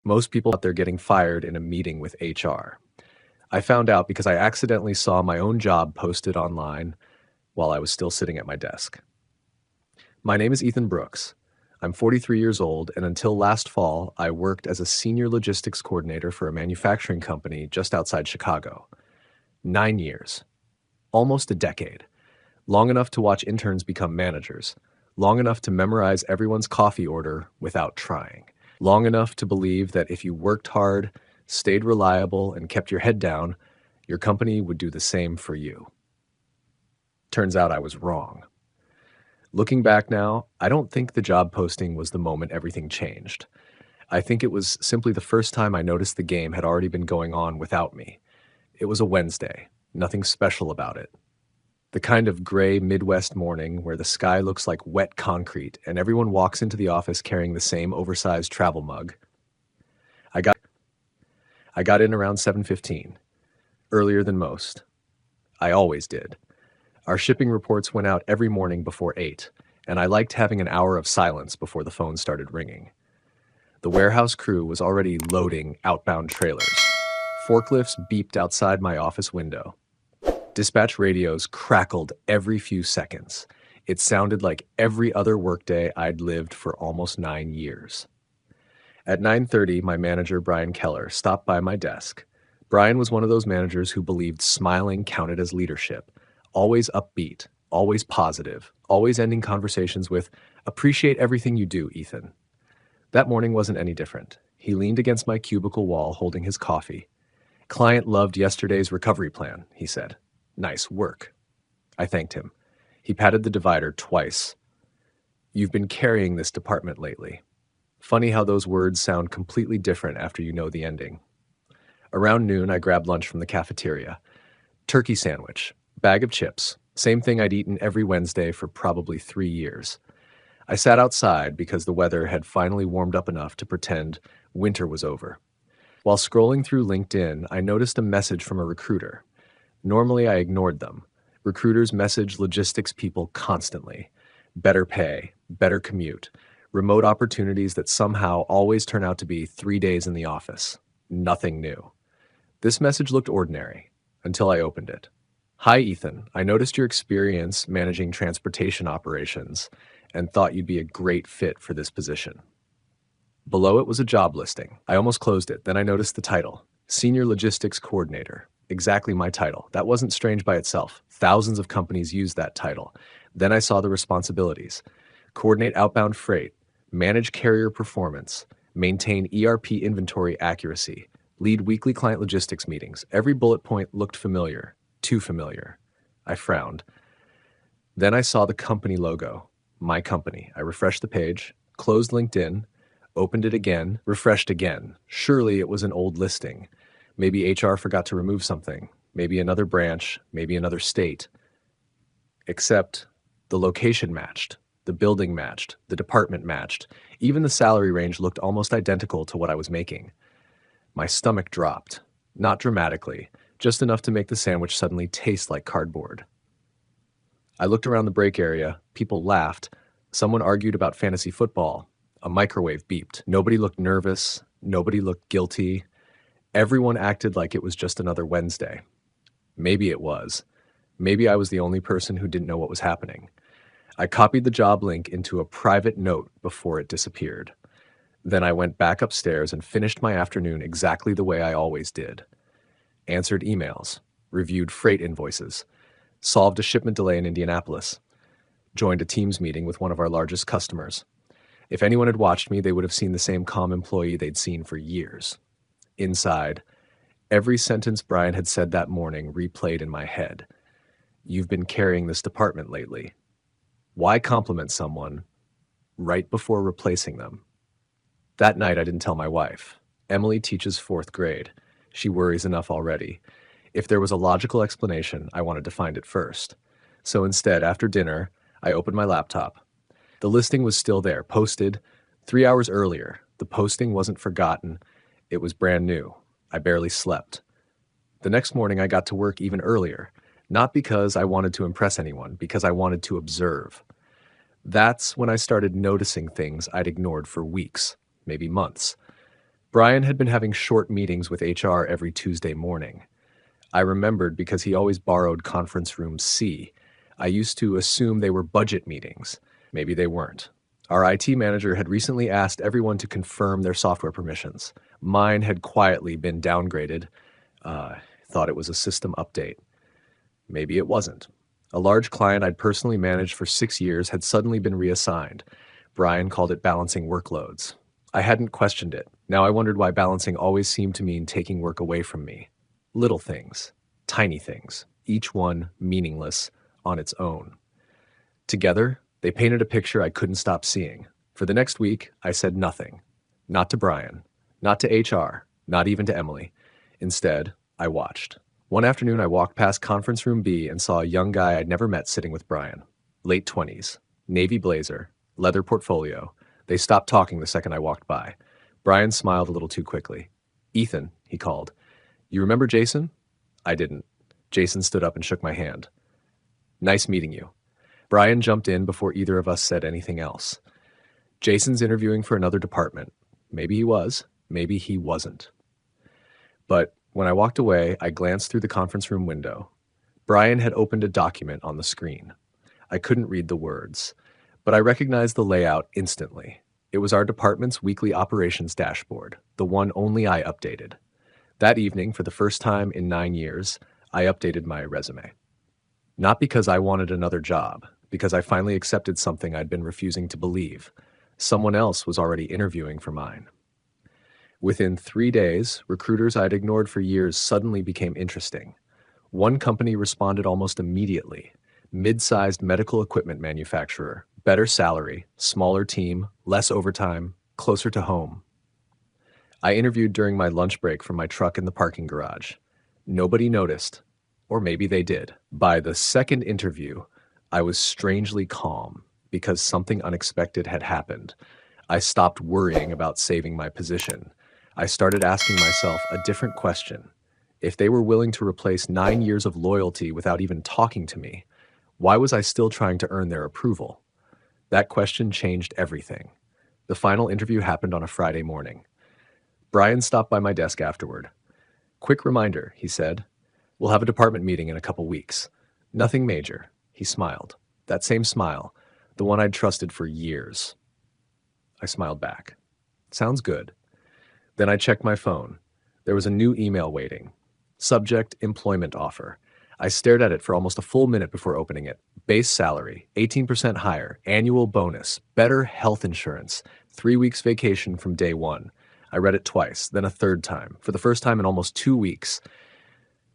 Most people out there getting fired in a meeting with HR. I found out because I accidentally saw my own job posted online while I was still sitting at my desk. My name is Ethan Brooks. I'm 43 years old, and until last fall, I worked as a senior logistics coordinator for a manufacturing company just outside Chicago. 9 years. Almost a decade. Long enough to watch interns become managers. Long enough to memorize everyone's coffee order without trying. Long enough to believe that if you worked hard, stayed reliable, and kept your head down, your company would do the same for you. Turns out I was wrong. Looking back now, I don't think the job posting was the moment everything changed. I think it was simply the first time I noticed the game had already been going on without me. It was a Wednesday, nothing special about it. The kind of gray Midwest morning where the sky looks like wet concrete and everyone walks into the office carrying the same oversized travel mug. I got in around 7:15, earlier than most. I always did. Our shipping reports went out every morning before 8, and I liked having an hour of silence before the phone started ringing. The warehouse crew was already loading outbound trailers. Forklifts beeped outside my office window. Dispatch radios crackled every few seconds. It sounded like every other workday I'd lived for almost 9 years. At 9:30, my manager, Brian Keller, stopped by my desk. Brian was one of those managers who believed smiling counted as leadership. Always upbeat, always positive, always ending conversations with, "Appreciate everything you do, Ethan." That morning wasn't any different. He leaned against my cubicle wall holding his coffee. "Client loved yesterday's recovery plan," he said. "Nice work." I thanked him. He patted the divider twice. "You've been carrying this department lately." Funny how those words sound completely different after you know the ending. Around noon, I grabbed lunch from the cafeteria. Turkey sandwich, bag of chips, same thing I'd eaten every Wednesday for probably 3 years. I sat outside because the weather had finally warmed up enough to pretend winter was over. While scrolling through LinkedIn, I noticed a message from a recruiter. Normally, I ignored them. Recruiters message logistics people constantly. Better pay, better commute, remote opportunities that somehow always turn out to be 3 days in the office. Nothing new. This message looked ordinary until I opened it. "Hi, Ethan. I noticed your experience managing transportation operations and thought you'd be a great fit for this position." Below it was a job listing. I almost closed it. Then I noticed the title, Senior Logistics Coordinator. Exactly my title. That wasn't strange by itself. Thousands of companies use that title. Then I saw the responsibilities. Coordinate outbound freight, manage carrier performance, maintain ERP inventory accuracy, lead weekly client logistics meetings. Every bullet point looked familiar. Too familiar. I frowned. Then I saw the company logo. My company. I refreshed the page, closed LinkedIn, opened it again, refreshed again. Surely it was an old listing. Maybe HR forgot to remove something. Maybe another branch, maybe another state. Except the location matched, the building matched, the department matched. Even the salary range looked almost identical to what I was making. My stomach dropped. Not dramatically, just enough to make the sandwich suddenly taste like cardboard. I looked around the break area. People laughed. Someone argued about fantasy football. A microwave beeped. Nobody looked nervous. Nobody looked guilty. Everyone acted like it was just another Wednesday. Maybe it was. Maybe I was the only person who didn't know what was happening. I copied the job link into a private note before it disappeared. Then I went back upstairs and finished my afternoon exactly the way I always did. Answered emails, reviewed freight invoices, solved a shipment delay in Indianapolis, joined a Teams meeting with one of our largest customers. If anyone had watched me, they would have seen the same calm employee they'd seen for years. Inside, every sentence Brian had said that morning replayed in my head. "You've been carrying this department lately." Why compliment someone right before replacing them? That night, I didn't tell my wife. Emily teaches 4th grade. She worries enough already. If there was a logical explanation, I wanted to find it first. So instead, after dinner, I opened my laptop. The listing was still there, posted 3 hours earlier. The posting wasn't forgotten. It was brand new. I barely slept. The next morning, I got to work even earlier. Not because I wanted to impress anyone, because I wanted to observe. That's when I started noticing things I'd ignored for weeks, maybe months. Brian had been having short meetings with HR every Tuesday morning. I remembered because he always borrowed conference room C. I used to assume they were budget meetings. Maybe they weren't. Our IT manager had recently asked everyone to confirm their software permissions. Mine had quietly been downgraded. Thought it was a system update. Maybe it wasn't. A large client I'd personally managed for 6 years had suddenly been reassigned. Brian called it balancing workloads. I hadn't questioned it. Now I wondered why balancing always seemed to mean taking work away from me. Little things, tiny things, each one meaningless on its own. Together, they painted a picture I couldn't stop seeing. For the next week, I said nothing. Not to Brian, not to HR, not even to Emily. Instead, I watched. One afternoon, I walked past conference room B and saw a young guy I'd never met sitting with Brian. Late 20s, navy blazer, leather portfolio. They stopped talking the second I walked by. Brian smiled a little too quickly. "Ethan," he called. "You remember Jason?" I didn't. Jason stood up and shook my hand. "Nice meeting you." Brian jumped in before either of us said anything else. "Jason's interviewing for another department. Maybe he was, maybe he wasn't." But when I walked away, I glanced through the conference room window. Brian had opened a document on the screen. I couldn't read the words, but I recognized the layout instantly. It was our department's weekly operations dashboard, the one only I updated. That evening, for the first time in 9 years, I updated my resume. Not because I wanted another job, because I finally accepted something I'd been refusing to believe. Someone else was already interviewing for mine. Within 3 days, recruiters I'd ignored for years suddenly became interesting. One company responded almost immediately. Mid-sized medical equipment manufacturer, better salary, smaller team, less overtime, closer to home. I interviewed during my lunch break from my truck in the parking garage. Nobody noticed, or maybe they did. By the second interview, I was strangely calm because something unexpected had happened. I stopped worrying about saving my position. I started asking myself a different question. If they were willing to replace 9 years of loyalty without even talking to me, why was I still trying to earn their approval? That question changed everything. The final interview happened on a Friday morning. Brian stopped by my desk afterward. "Quick reminder," he said. "We'll have a department meeting in a couple weeks. Nothing major." He smiled. That same smile, the one I'd trusted for years. I smiled back. "Sounds good." Then I checked my phone. There was a new email waiting. Subject: employment offer. I stared at it for almost a full minute before opening it. Base salary, 18% higher, annual bonus, better health insurance, 3 weeks vacation from day one. I read it twice, then a third time. For the first time in almost 2 weeks,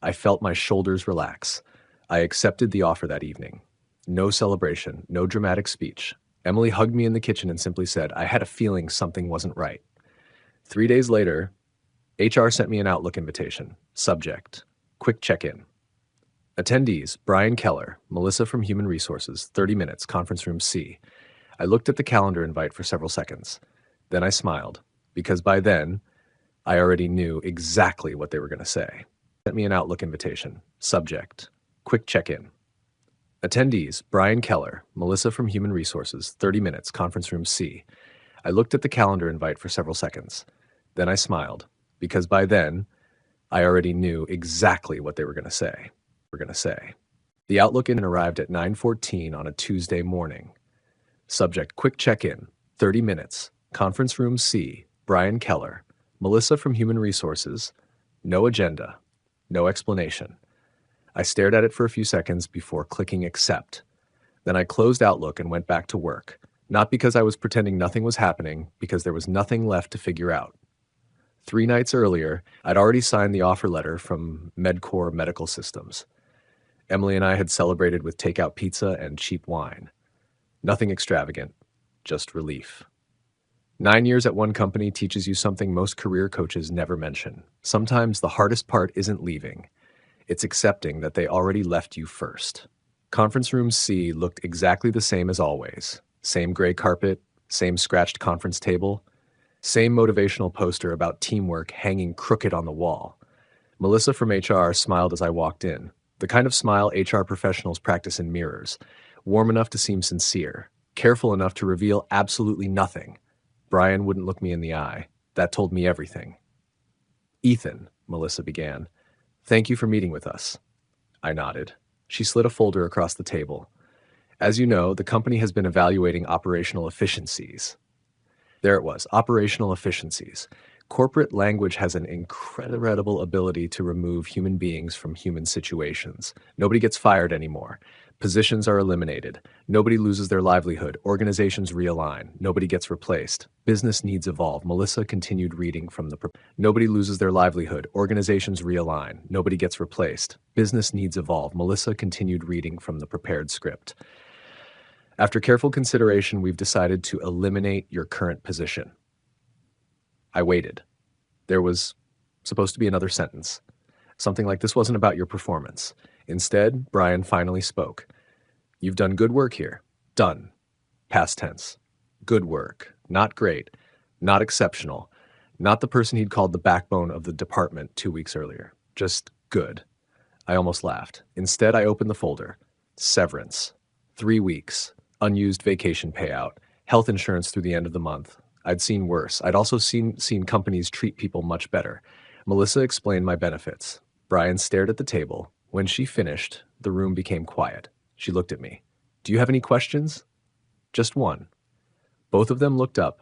I felt my shoulders relax. I accepted the offer that evening. No celebration, no dramatic speech. Emily hugged me in the kitchen and simply said, "I had a feeling something wasn't right." 3 days later, HR sent me an Outlook invitation. Subject: quick check-in. Attendees: Brian Keller, Melissa from Human Resources, 30 minutes, conference room C. I looked at the calendar invite for several seconds. Then I smiled, because by then, I already knew exactly what they were going to say. Sent me an Outlook invitation. Subject: quick check-in. Attendees: Brian Keller, Melissa from Human Resources, 30 minutes, conference room C. I looked at the calendar invite for several seconds. Then I smiled, because by then, I already knew exactly what they were going to say. The Outlook in arrived at 9:14 on a Tuesday morning. Subject: quick check-in, 30 minutes, conference room C, Brian Keller, Melissa from Human Resources, no agenda, no explanation. I stared at it for a few seconds before clicking accept. Then I closed Outlook and went back to work, not because I was pretending nothing was happening, because there was nothing left to figure out. 3 nights earlier, I'd already signed the offer letter from MedCore Medical Systems. Emily and I had celebrated with takeout pizza and cheap wine. Nothing extravagant, just relief. 9 years at one company teaches you something most career coaches never mention. Sometimes the hardest part isn't leaving. It's accepting that they already left you first. Conference room C looked exactly the same as always. Same gray carpet, same scratched conference table, same motivational poster about teamwork hanging crooked on the wall. Melissa from HR smiled as I walked in, the kind of smile HR professionals practice in mirrors, warm enough to seem sincere, careful enough to reveal absolutely nothing. Brian wouldn't look me in the eye. That told me everything. Ethan, Melissa began, thank you for meeting with us. I nodded. She slid a folder across the table. As you know, the company has been evaluating operational efficiencies. There it was, operational efficiencies. Corporate language has an incredible ability to remove human beings from human situations. Nobody gets fired anymore. Positions are eliminated. Nobody loses their livelihood. Organizations realign. Nobody gets replaced. Business needs evolve. Melissa continued reading from the... Nobody loses their livelihood. Organizations realign. Nobody gets replaced. Business needs evolve. Melissa continued reading from the prepared script. After careful consideration, we've decided to eliminate your current position. I waited. There was supposed to be another sentence. Something like, this wasn't about your performance. Instead, Brian finally spoke. You've done good work here. Done. Past tense. Good work. Not great. Not exceptional. Not the person he'd called the backbone of the department 2 weeks earlier. Just good. I almost laughed. Instead, I opened the folder. Severance. 3 weeks. Unused vacation payout. Health insurance through the end of the month. I'd seen worse. I'd also seen companies treat people much better. Melissa explained my benefits. Brian stared at the table. When she finished, the room became quiet. She looked at me. Do you have any questions? Just one. Both of them looked up.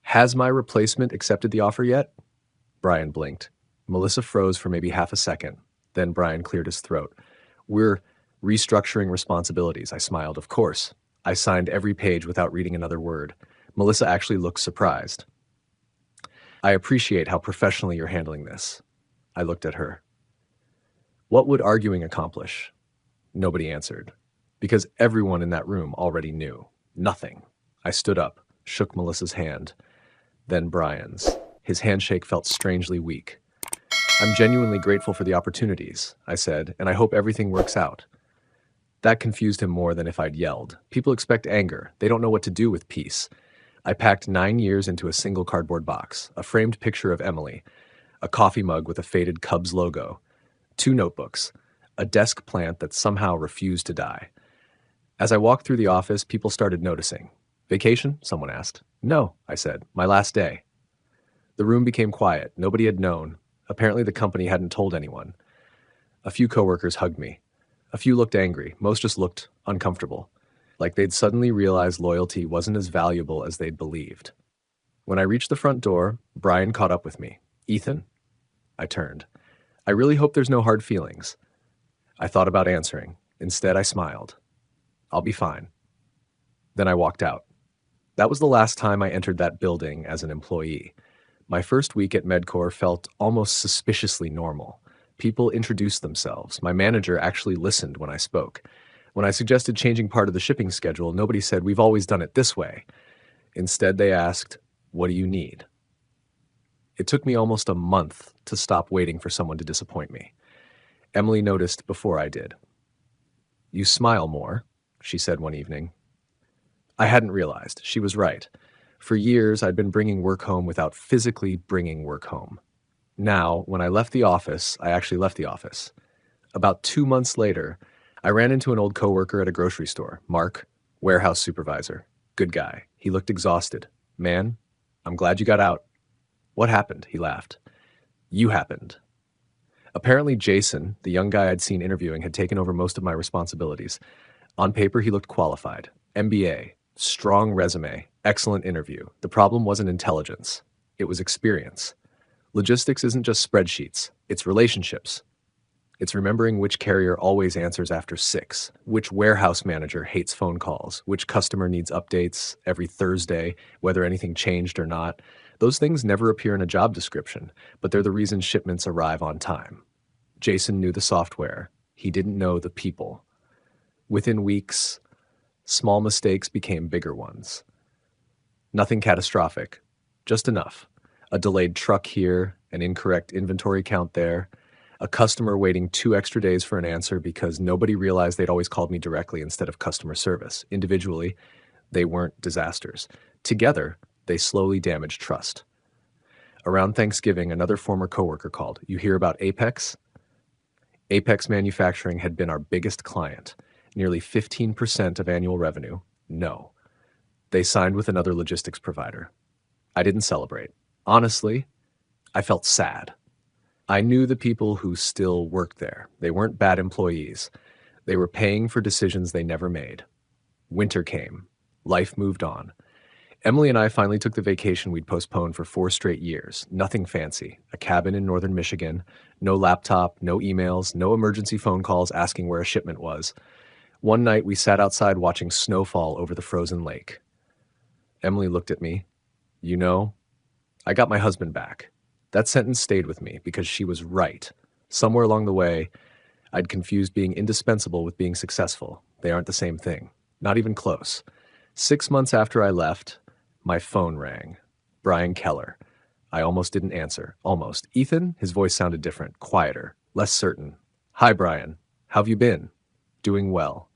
Has my replacement accepted the offer yet? Brian blinked. Melissa froze for maybe half a second. Then Brian cleared his throat. We're restructuring responsibilities. I smiled. Of course. I signed every page without reading another word. Melissa actually looked surprised. I appreciate how professionally you're handling this. I looked at her. What would arguing accomplish? Nobody answered, because everyone in that room already knew. Nothing. I stood up, shook Melissa's hand, then Brian's. His handshake felt strangely weak. I'm genuinely grateful for the opportunities, I said, and I hope everything works out. That confused him more than if I'd yelled. People expect anger. They don't know what to do with peace. I packed 9 years into a single cardboard box, a framed picture of Emily, a coffee mug with a faded Cubs logo, 2 notebooks, a desk plant that somehow refused to die. As I walked through the office, people started noticing. Vacation? Someone asked. No, I said. My last day. The room became quiet. Nobody had known. Apparently the company hadn't told anyone. A few coworkers hugged me. A few looked angry. Most just looked uncomfortable, like they'd suddenly realized loyalty wasn't as valuable as they'd believed. When I reached the front door, Brian caught up with me. Ethan? I turned. I really hope there's no hard feelings. I thought about answering. Instead, I smiled. I'll be fine. Then I walked out. That was the last time I entered that building as an employee. My first week at Medcore felt almost suspiciously normal. People introduced themselves. My manager actually listened when I spoke. When I suggested changing part of the shipping schedule, nobody said, we've always done it this way. Instead, they asked, what do you need? It took me almost a month to stop waiting for someone to disappoint me. Emily noticed before I did. You smile more, she said one evening. I hadn't realized. She was right. For years, I'd been bringing work home without physically bringing work home. Now, when I left the office, I actually left the office. About 2 months later, I ran into an old coworker at a grocery store, Mark, warehouse supervisor. Good guy. He looked exhausted. Man, I'm glad you got out. What happened? He laughed. You happened. Apparently Jason, the young guy I'd seen interviewing, had taken over most of my responsibilities. On paper, he looked qualified. MBA, strong resume, excellent interview. The problem wasn't intelligence. It was experience. Logistics isn't just spreadsheets. It's relationships. It's remembering which carrier always answers after 6, which warehouse manager hates phone calls, which customer needs updates every Thursday, whether anything changed or not. Those things never appear in a job description, but they're the reason shipments arrive on time. Jason knew the software. He didn't know the people. Within weeks, small mistakes became bigger ones. Nothing catastrophic, just enough. A delayed truck here, an incorrect inventory count there, a customer waiting 2 extra days for an answer because nobody realized they'd always called me directly instead of customer service. Individually, they weren't disasters. Together, they slowly damaged trust. Around Thanksgiving, another former coworker called. You hear about Apex? Apex Manufacturing had been our biggest client, nearly 15% of annual revenue. No. They signed with another logistics provider. I didn't celebrate. Honestly, I felt sad. I knew the people who still worked there. They weren't bad employees. They were paying for decisions they never made. Winter came. Life moved on. Emily and I finally took the vacation we'd postponed for 4 straight years. Nothing fancy. A cabin in northern Michigan. No laptop, no emails, no emergency phone calls asking where a shipment was. One night we sat outside watching snowfall over the frozen lake. Emily looked at me. You know, I got my husband back. That sentence stayed with me because she was right. Somewhere along the way, I'd confused being indispensable with being successful. They aren't the same thing. Not even close. 6 months after I left, my phone rang. Brian Keller. I almost didn't answer. Almost. Ethan? His voice sounded different, quieter, less certain. Hi, Brian. How've you been? Doing well.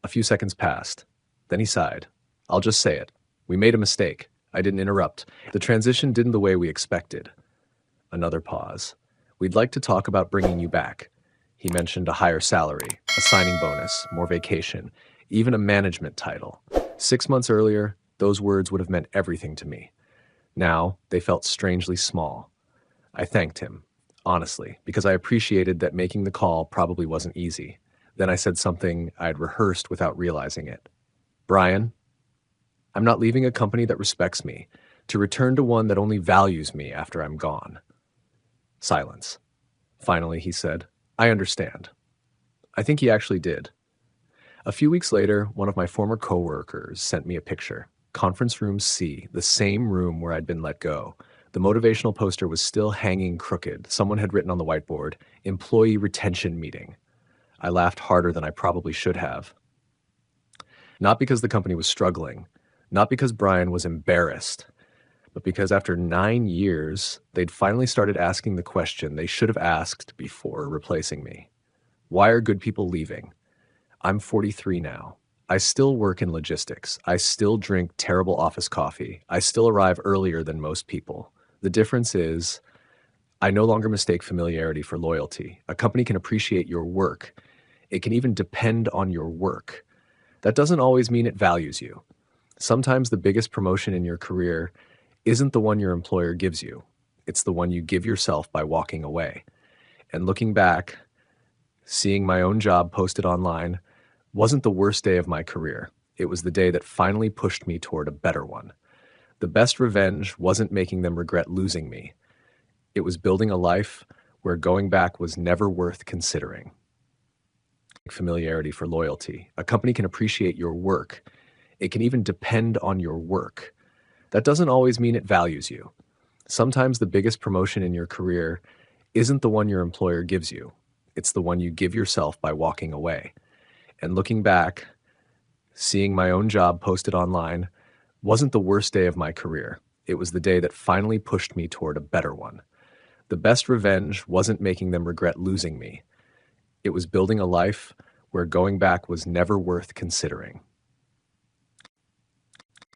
A few seconds passed. Then he sighed. I'll just say it. We made a mistake. I didn't interrupt. The transition didn't the way we expected. Another pause. We'd like to talk about bringing you back. He mentioned a higher salary, a signing bonus, more vacation, even a management title. 6 months earlier, those words would have meant everything to me. Now, they felt strangely small. I thanked him, honestly, because I appreciated that making the call probably wasn't easy. Then I said something I'd rehearsed without realizing it. Brian, I'm not leaving a company that respects me to return to one that only values me after I'm gone. Silence. Finally, he said, I understand. I think he actually did. A few weeks later, one of my former coworkers sent me a picture. Conference room C, the same room where I'd been let go. The motivational poster was still hanging crooked. Someone had written on the whiteboard, employee retention meeting. I laughed harder than I probably should have. Not because the company was struggling, not because Brian was embarrassed, but because after 9 years, they'd finally started asking the question they should have asked before replacing me. Why are good people leaving? I'm 43 now. I still work in logistics. I still drink terrible office coffee. I still arrive earlier than most people. The difference is, I no longer mistake familiarity for loyalty. A company can appreciate your work. It can even depend on your work. That doesn't always mean it values you. Sometimes the biggest promotion in your career isn't the one your employer gives you. It's the one you give yourself by walking away. And looking back, seeing my own job posted online wasn't the worst day of my career. It was the day that finally pushed me toward a better one. The best revenge wasn't making them regret losing me. It was building a life where going back was never worth considering. Familiarity for loyalty. A company can appreciate your work. It can even depend on your work. That doesn't always mean it values you. Sometimes the biggest promotion in your career isn't the one your employer gives you. It's the one you give yourself by walking away. And looking back, seeing my own job posted online wasn't the worst day of my career. It was the day that finally pushed me toward a better one. The best revenge wasn't making them regret losing me. It was building a life where going back was never worth considering.